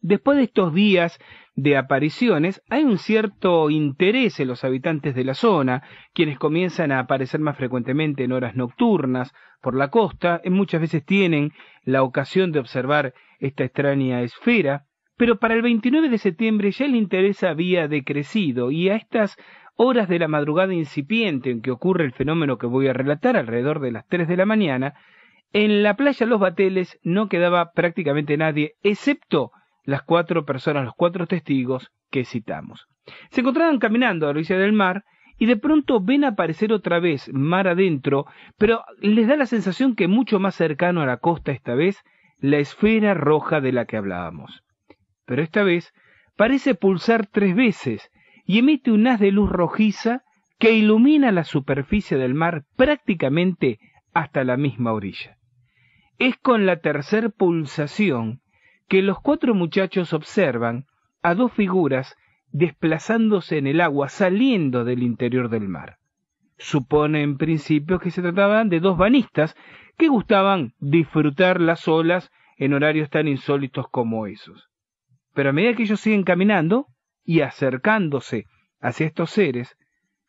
Después de estos días de apariciones, hay un cierto interés en los habitantes de la zona, quienes comienzan a aparecer más frecuentemente en horas nocturnas por la costa, muchas veces tienen la ocasión de observar esta extraña esfera, pero para el 29 de septiembre ya el interés había decrecido y a estas horas de la madrugada incipiente en que ocurre el fenómeno que voy a relatar, alrededor de las 3 de la mañana, en la playa Los Bateles no quedaba prácticamente nadie, excepto las 4 personas, los 4 testigos que citamos. Se encontraban caminando a la orilla del mar y de pronto ven aparecer otra vez mar adentro, pero les da la sensación que mucho más cercano a la costa esta vez, la esfera roja de la que hablábamos. Pero esta vez parece pulsar 3 veces y emite un haz de luz rojiza que ilumina la superficie del mar prácticamente hasta la misma orilla. Es con la tercer pulsación que los 4 muchachos observan a 2 figuras desplazándose en el agua, saliendo del interior del mar. Supone en principio que se trataban de 2 bañistas que gustaban disfrutar las olas en horarios tan insólitos como esos. Pero a medida que ellos siguen caminando y acercándose hacia estos seres,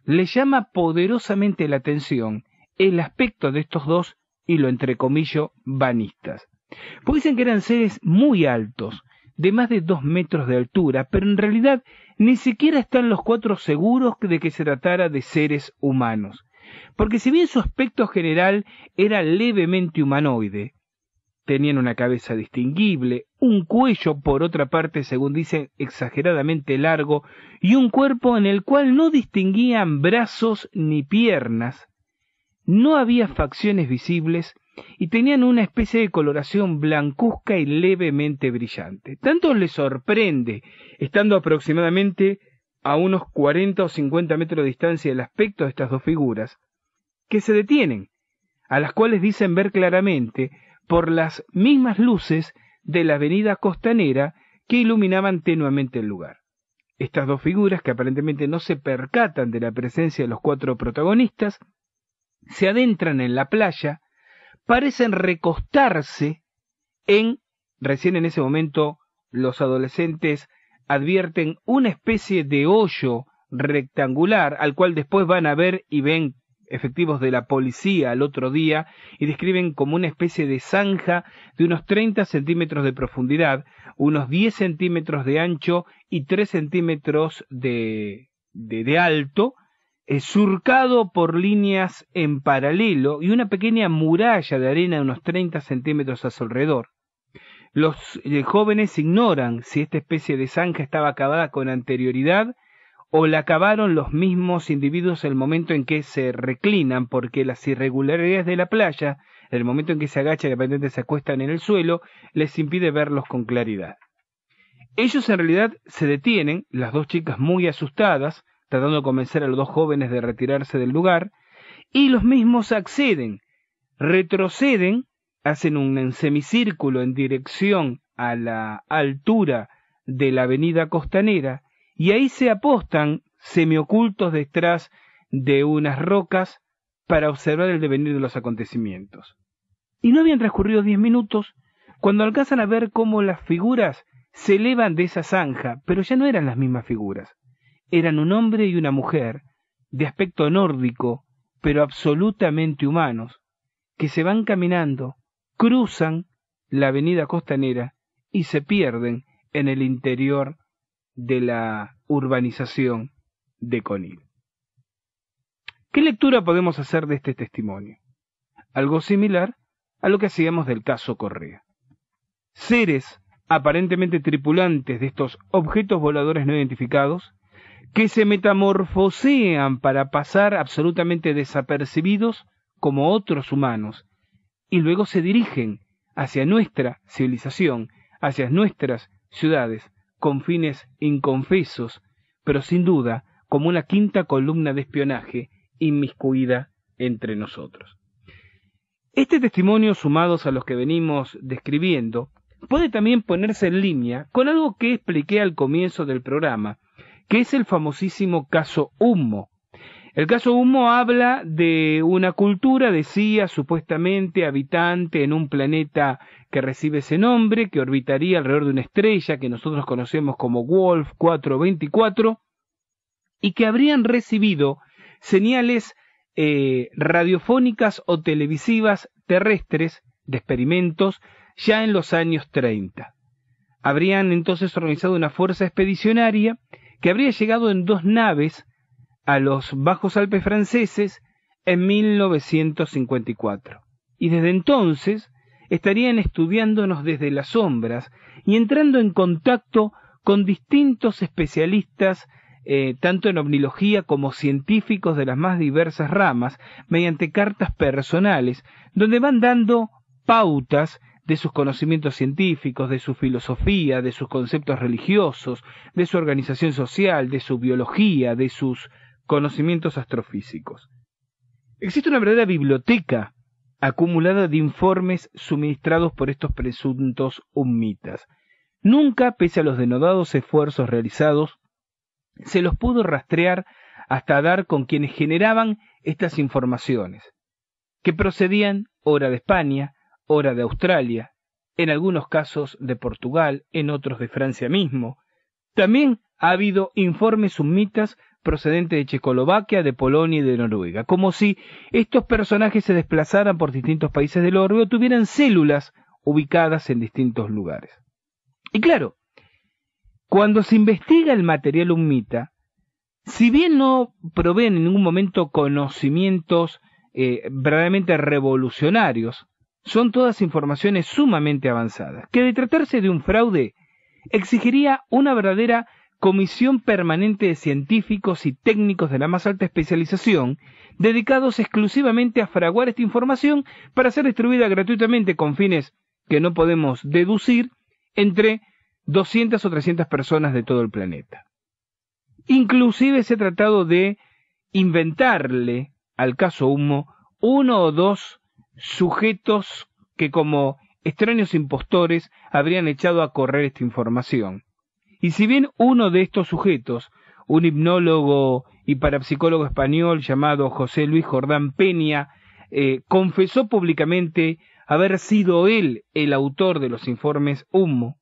les llama poderosamente la atención el aspecto de estos 2, y lo entrecomillo, bañistas. Pues dicen que eran seres muy altos, de más de 2 metros de altura, pero en realidad ni siquiera están los 4 seguros de que se tratara de seres humanos, porque si bien su aspecto general era levemente humanoide, tenían una cabeza distinguible, un cuello por otra parte, según dicen, exageradamente largo, y un cuerpo en el cual no distinguían brazos ni piernas. No había facciones visibles y tenían una especie de coloración blancuzca y levemente brillante. Tanto les sorprende, estando aproximadamente a unos 40 o 50 metros de distancia el aspecto de estas 2 figuras, que se detienen, a las cuales dicen ver claramente por las mismas luces de la avenida costanera que iluminaban tenuamente el lugar. Estas 2 figuras, que aparentemente no se percatan de la presencia de los 4 protagonistas, se adentran en la playa, parecen recostarse recién en ese momento los adolescentes advierten una especie de hoyo rectangular, al cual después van a ver y ven efectivos de la policía al otro día, y describen como una especie de zanja de unos 30 centímetros de profundidad, unos 10 centímetros de ancho y 3 centímetros de alto, surcado por líneas en paralelo y una pequeña muralla de arena de unos 30 centímetros a su alrededor. Los jóvenes ignoran si esta especie de zanja estaba cavada con anterioridad o la cavaron los mismos individuos en el momento en que se reclinan, porque las irregularidades de la playa, en el momento en que se agachan y aparentemente se acuestan en el suelo, les impide verlos con claridad. Ellos en realidad se detienen, las 2 chicas muy asustadas, tratando de convencer a los 2 jóvenes de retirarse del lugar, y los mismos acceden, retroceden, hacen un semicírculo en dirección a la altura de la avenida costanera, y ahí se apostan semiocultos detrás de unas rocas para observar el devenir de los acontecimientos. Y no habían transcurrido 10 minutos cuando alcanzan a ver cómo las figuras se elevan de esa zanja, pero ya no eran las mismas figuras. Eran un hombre y una mujer, de aspecto nórdico, pero absolutamente humanos, que se van caminando, cruzan la avenida costanera y se pierden en el interior de la urbanización de Conil. ¿Qué lectura podemos hacer de este testimonio? Algo similar a lo que hacíamos del caso Correa. Seres aparentemente tripulantes de estos objetos voladores no identificados, que se metamorfosean para pasar absolutamente desapercibidos como otros humanos, y luego se dirigen hacia nuestra civilización, hacia nuestras ciudades, con fines inconfesos, pero sin duda como una quinta columna de espionaje inmiscuida entre nosotros. Este testimonio, sumados a los que venimos describiendo, puede también ponerse en línea con algo que expliqué al comienzo del programa, que es el famosísimo caso Humo. El caso Humo habla de una cultura, decía, supuestamente habitante en un planeta que recibe ese nombre, que orbitaría alrededor de una estrella que nosotros conocemos como Wolf 424, y que habrían recibido señales radiofónicas o televisivas terrestres de experimentos ya en los años 30. Habrían entonces organizado una fuerza expedicionaria que habría llegado en 2 naves a los Bajos Alpes franceses en 1954. Y desde entonces estarían estudiándonos desde las sombras y entrando en contacto con distintos especialistas, tanto en ovnilogía como científicos de las más diversas ramas, mediante cartas personales, donde van dando pautas de sus conocimientos científicos, de su filosofía, de sus conceptos religiosos, de su organización social, de su biología, de sus conocimientos astrofísicos. Existe una verdadera biblioteca acumulada de informes suministrados por estos presuntos ummitas. Nunca, pese a los denodados esfuerzos realizados, se los pudo rastrear hasta dar con quienes generaban estas informaciones, que procedían ora de España, ora de Australia, en algunos casos de Portugal, en otros de Francia mismo. También ha habido informes ummitas procedentes de Checoslovaquia, de Polonia y de Noruega, como si estos personajes se desplazaran por distintos países del orbe o tuvieran células ubicadas en distintos lugares. Y claro, cuando se investiga el material ummita, si bien no proveen en ningún momento conocimientos verdaderamente revolucionarios, son todas informaciones sumamente avanzadas, que de tratarse de un fraude, exigiría una verdadera comisión permanente de científicos y técnicos de la más alta especialización, dedicados exclusivamente a fraguar esta información para ser distribuida gratuitamente con fines que no podemos deducir entre 200 o 300 personas de todo el planeta. Inclusive se ha tratado de inventarle al caso Humo 1 o 2 sujetos que como extraños impostores habrían echado a correr esta información. Y si bien uno de estos sujetos, un hipnólogo y parapsicólogo español llamado José Luis Jordán Peña, confesó públicamente haber sido él el autor de los informes Humo,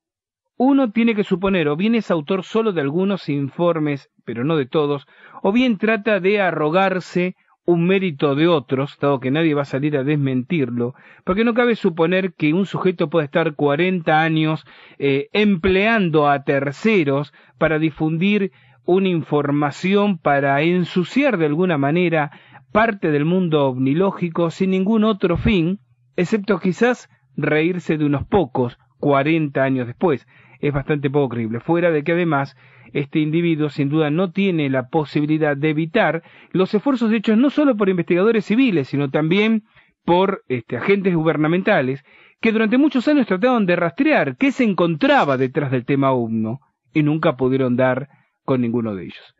uno tiene que suponer o bien es autor solo de algunos informes, pero no de todos, o bien trata de arrogarse un mérito de otros, dado que nadie va a salir a desmentirlo, porque no cabe suponer que un sujeto pueda estar 40 años empleando a terceros para difundir una información, para ensuciar de alguna manera parte del mundo ovnilógico sin ningún otro fin, excepto quizás reírse de unos pocos 40 años después. Es bastante poco creíble, fuera de que además este individuo sin duda no tiene la posibilidad de evitar los esfuerzos hechos no solo por investigadores civiles, sino también por agentes gubernamentales que durante muchos años trataron de rastrear qué se encontraba detrás del tema Humo y nunca pudieron dar con ninguno de ellos.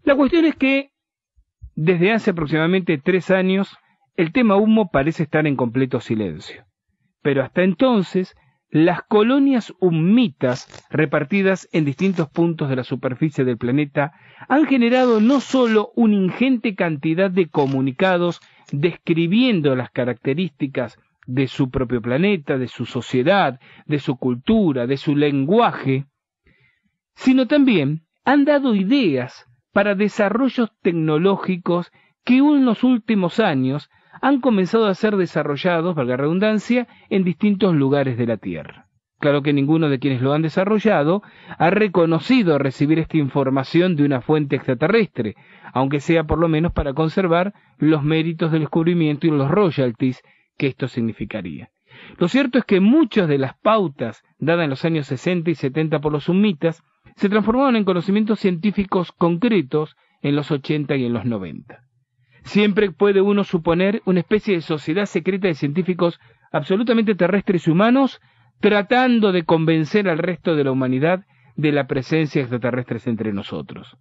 La cuestión es que desde hace aproximadamente 3 años el tema Humo parece estar en completo silencio, pero hasta entonces las colonias ummitas repartidas en distintos puntos de la superficie del planeta han generado no solo una ingente cantidad de comunicados describiendo las características de su propio planeta, de su sociedad, de su cultura, de su lenguaje, sino también han dado ideas para desarrollos tecnológicos que en los últimos años han comenzado a ser desarrollados, valga la redundancia, en distintos lugares de la Tierra. Claro que ninguno de quienes lo han desarrollado ha reconocido recibir esta información de una fuente extraterrestre, aunque sea por lo menos para conservar los méritos del descubrimiento y los royalties que esto significaría. Lo cierto es que muchas de las pautas dadas en los años 60 y 70 por los ummitas se transformaron en conocimientos científicos concretos en los 80 y en los 90. Siempre puede uno suponer una especie de sociedad secreta de científicos absolutamente terrestres y humanos tratando de convencer al resto de la humanidad de la presencia de extraterrestres entre nosotros.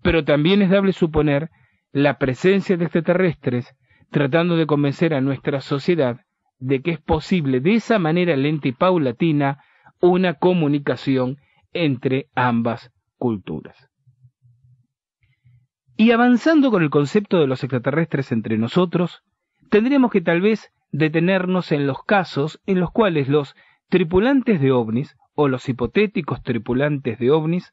Pero también es dable suponer la presencia de extraterrestres tratando de convencer a nuestra sociedad de que es posible de esa manera lenta y paulatina una comunicación entre ambas culturas. Y avanzando con el concepto de los extraterrestres entre nosotros, tendríamos que tal vez detenernos en los casos en los cuales los tripulantes de ovnis, o los hipotéticos tripulantes de ovnis,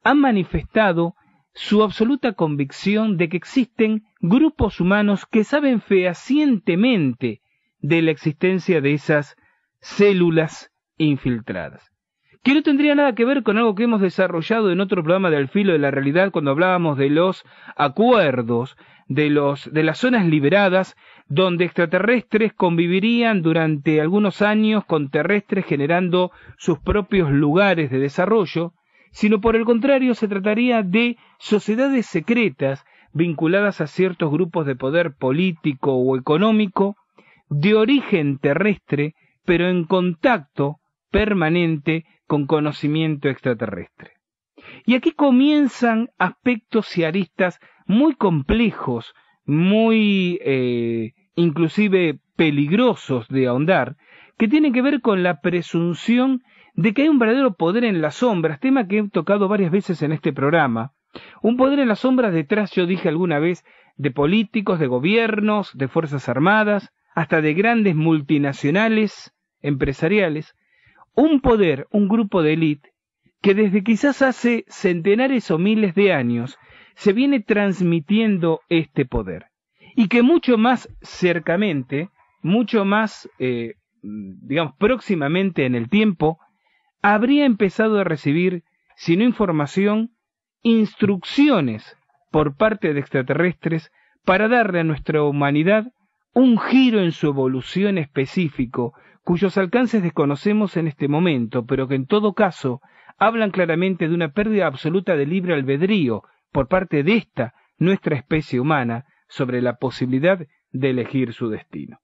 han manifestado su absoluta convicción de que existen grupos humanos que saben fehacientemente de la existencia de esas células infiltradas. Que no tendría nada que ver con algo que hemos desarrollado en otro programa de Al Filo de la Realidad cuando hablábamos de los acuerdos, de las zonas liberadas, donde extraterrestres convivirían durante algunos años con terrestres generando sus propios lugares de desarrollo, sino por el contrario se trataría de sociedades secretas vinculadas a ciertos grupos de poder político o económico, de origen terrestre, pero en contacto permanente con conocimiento extraterrestre. Y aquí comienzan aspectos y aristas muy complejos, muy inclusive peligrosos de ahondar, que tienen que ver con la presunción de que hay un verdadero poder en las sombras, tema que he tocado varias veces en este programa, un poder en las sombras detrás, yo dije alguna vez, de políticos, de gobiernos, de fuerzas armadas, hasta de grandes multinacionales empresariales, un poder, un grupo de élite, que desde quizás hace centenares o miles de años se viene transmitiendo este poder, y que mucho más cercamente, mucho más, próximamente en el tiempo, habría empezado a recibir, si no información, instrucciones por parte de extraterrestres para darle a nuestra humanidad un giro en su evolución específico, cuyos alcances desconocemos en este momento, pero que en todo caso hablan claramente de una pérdida absoluta de libre albedrío por parte de esta, nuestra especie humana, sobre la posibilidad de elegir su destino.